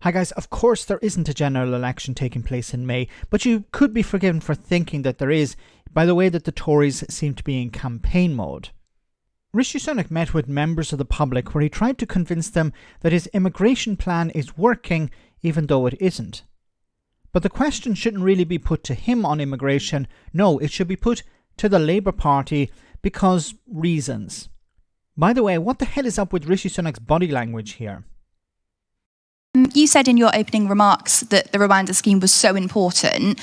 Hi guys, of course there isn't a general election taking place in May, but you could be forgiven for thinking that there is by the way that the Tories seem to be in campaign mode. Rishi Sunak met with members of the public where he tried to convince them that his immigration plan is working even though it isn't. But the question shouldn't really be put to him on immigration. No, it should be put to the Labour Party because reasons. By the way, what the hell is up with Rishi Sunak's body language here? You said in your opening remarks that the Rwanda scheme was so important,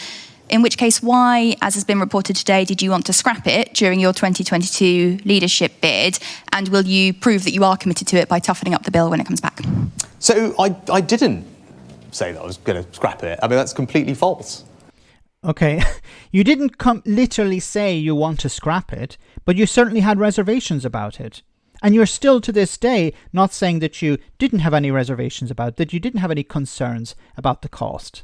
in which case why, as has been reported today, did you want to scrap it during your 2022 leadership bid? And will you prove that you are committed to it by toughening up the bill when it comes back? So I didn't say that I was going to scrap it. I mean, that's completely false. Okay, you didn't literally say you want to scrap it, but you certainly had reservations about it. And you're still to this day not saying that you didn't have any reservations about it, that you didn't have any concerns about the cost.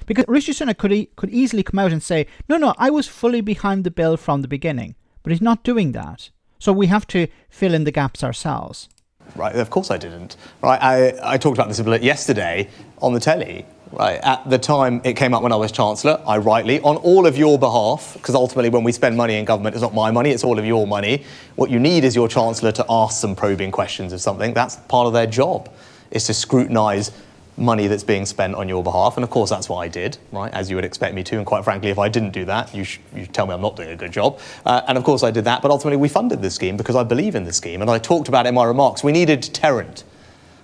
Because Rishi Sunak could easily come out and say, no, I was fully behind the bill from the beginning. But he's not doing that. So we have to fill in the gaps ourselves. Right, of course I didn't. Right, I talked about this a bit yesterday on the telly. Right, at the time it came up when I was Chancellor, I rightly, on all of your behalf, because ultimately when we spend money in government, it's not my money, it's all of your money. What you need is your Chancellor to ask some probing questions of something. That's part of their job, is to scrutinise money that's being spent on your behalf. And of course that's what I did, right, as you would expect me to. And quite frankly, if I didn't do that, you tell me I'm not doing a good job. And of course I did that, but ultimately we funded the scheme because I believe in the scheme. And I talked about it in my remarks. We need a deterrent.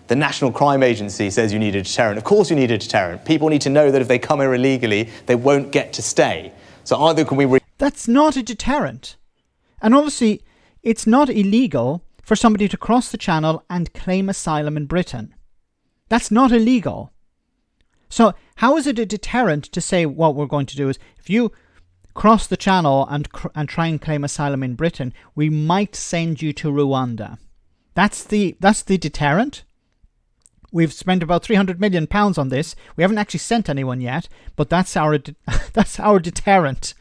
The National Crime Agency says you need a deterrent. Of course you need a deterrent. People need to know that if they come here illegally, they won't get to stay. So either can we... That's not a deterrent. And obviously, it's not illegal for somebody to cross the channel and claim asylum in Britain. That's not illegal. So how is it a deterrent to say what we're going to do is if you cross the channel and try and claim asylum in Britain, we might send you to Rwanda. That's the deterrent. We've spent about £300 million on this. We haven't actually sent anyone yet, but that's our deterrent.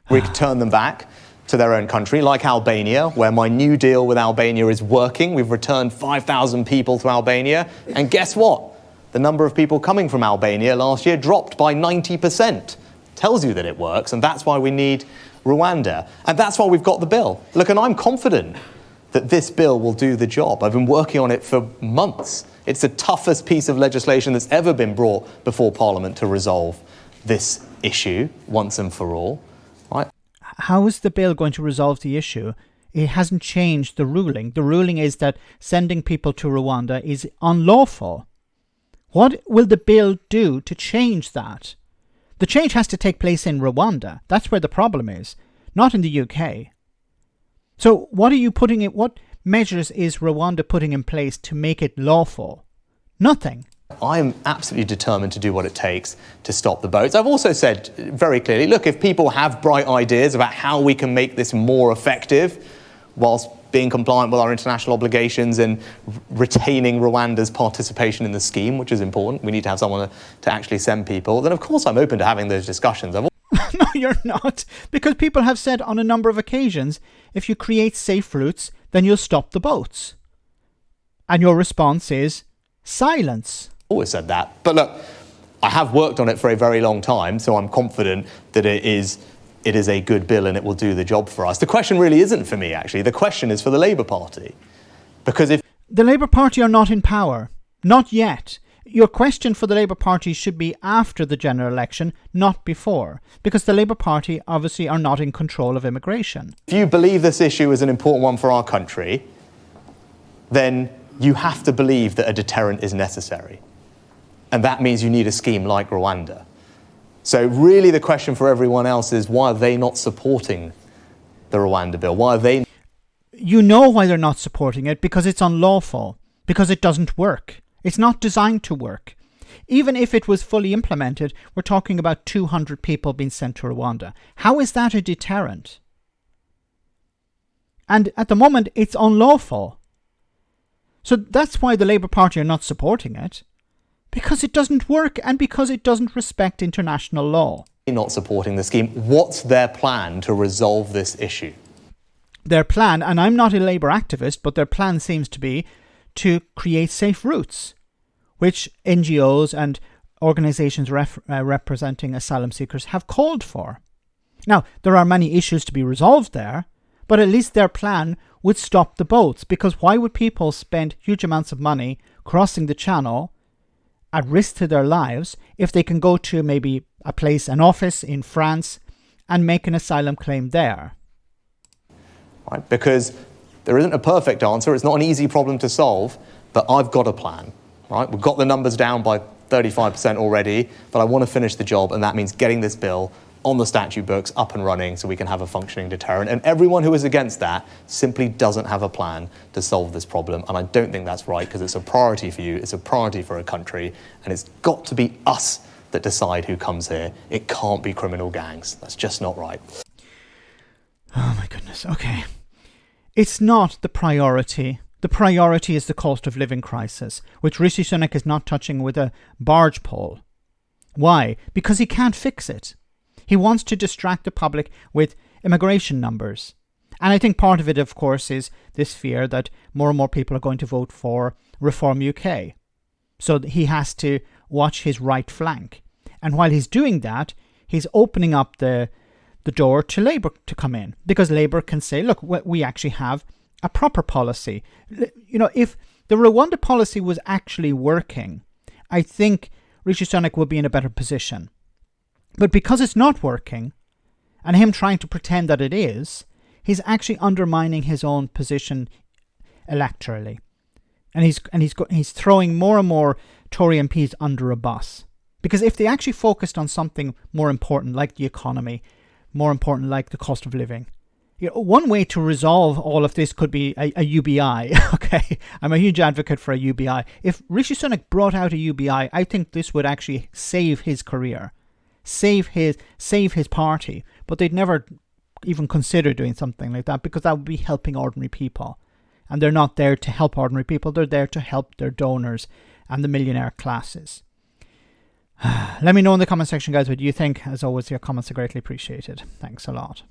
We could turn them back to their own country, like Albania, where my new deal with Albania is working. We've returned 5,000 people to Albania. And guess what? The number of people coming from Albania last year dropped by 90%. Tells you that it works, and that's why we need Rwanda. And that's why we've got the bill. Look, and I'm confident that this bill will do the job. I've been working on it for months. It's the toughest piece of legislation that's ever been brought before Parliament to resolve this issue once and for all. Right? How is the bill going to resolve the issue? It hasn't changed the ruling. The ruling is that sending people to Rwanda is unlawful. What will the bill do to change that? The change has to take place in Rwanda. That's where the problem is, not in the UK. So what measures is Rwanda putting in place to make it lawful? Nothing. I am absolutely determined to do what it takes to stop the boats. I've also said very clearly, look, if people have bright ideas about how we can make this more effective whilst being compliant with our international obligations and retaining Rwanda's participation in the scheme, which is important, we need to have someone to actually send people, then of course I'm open to having those discussions. No, you're not. Because people have said on a number of occasions, if you create safe routes, then you'll stop the boats. And your response is silence. Always said that. But look, I have worked on it for a very long time, so I'm confident that it is a good bill and it will do the job for us. The question really isn't for me, actually. The question is for the Labour Party. Because if the Labour Party are not in power, not yet. Your question for the Labour Party should be after the general election, not before, because the Labour Party obviously are not in control of immigration. If you believe this issue is an important one for our country, then you have to believe that a deterrent is necessary. And that means you need a scheme like Rwanda. So really the question for everyone else is, why are they not supporting the Rwanda bill? Why are they... You know why they're not supporting it, because it's unlawful, because it doesn't work. It's not designed to work. Even if it was fully implemented, we're talking about 200 people being sent to Rwanda. How is that a deterrent? And at the moment, it's unlawful. So that's why the Labour Party are not supporting it. Because it doesn't work and because it doesn't respect international law. Not supporting the scheme. What's their plan to resolve this issue? Their plan, and I'm not a Labour activist, but their plan seems to be to create safe routes, which NGOs and organizations representing asylum seekers have called for. Now, there are many issues to be resolved there, but at least their plan would stop the boats, because why would people spend huge amounts of money crossing the channel at risk to their lives if they can go to maybe an office in France and make an asylum claim there? Right, because there isn't a perfect answer. It's not an easy problem to solve, but I've got a plan. Right, we've got the numbers down by 35% already, but I want to finish the job, and that means getting this bill on the statute books up and running so we can have a functioning deterrent. And everyone who is against that simply doesn't have a plan to solve this problem. And I don't think that's right, because it's a priority for you, it's a priority for a country, and it's got to be us that decide who comes here. It can't be criminal gangs. That's just not right. Oh my goodness, okay. It's not the priority. The priority is the cost of living crisis, which Rishi Sunak is not touching with a barge pole. Why? Because he can't fix it. He wants to distract the public with immigration numbers. And I think part of it, of course, is this fear that more and more people are going to vote for Reform UK. So he has to watch his right flank. And while he's doing that, he's opening up the door to Labour to come in. Because Labour can say, look, we actually have a proper policy. You know, if the Rwanda policy was actually working, I think Rishi Sunak would be in a better position. But because it's not working, and him trying to pretend that it is, he's actually undermining his own position electorally. And he's throwing more and more Tory MPs under a bus. Because if they actually focused on something more important, like the economy, more important like the cost of living, you know, one way to resolve all of this could be a UBI. Okay, I'm a huge advocate for a UBI. If Rishi Sunak brought out a UBI, I think this would actually save his career. Save his party, but they'd never even consider doing something like that, because that would be helping ordinary people, and they're not there to help ordinary people. They're there to help their donors and the millionaire classes. Let me know in the comment section, guys, what you think. As always, your comments are greatly appreciated. Thanks a lot.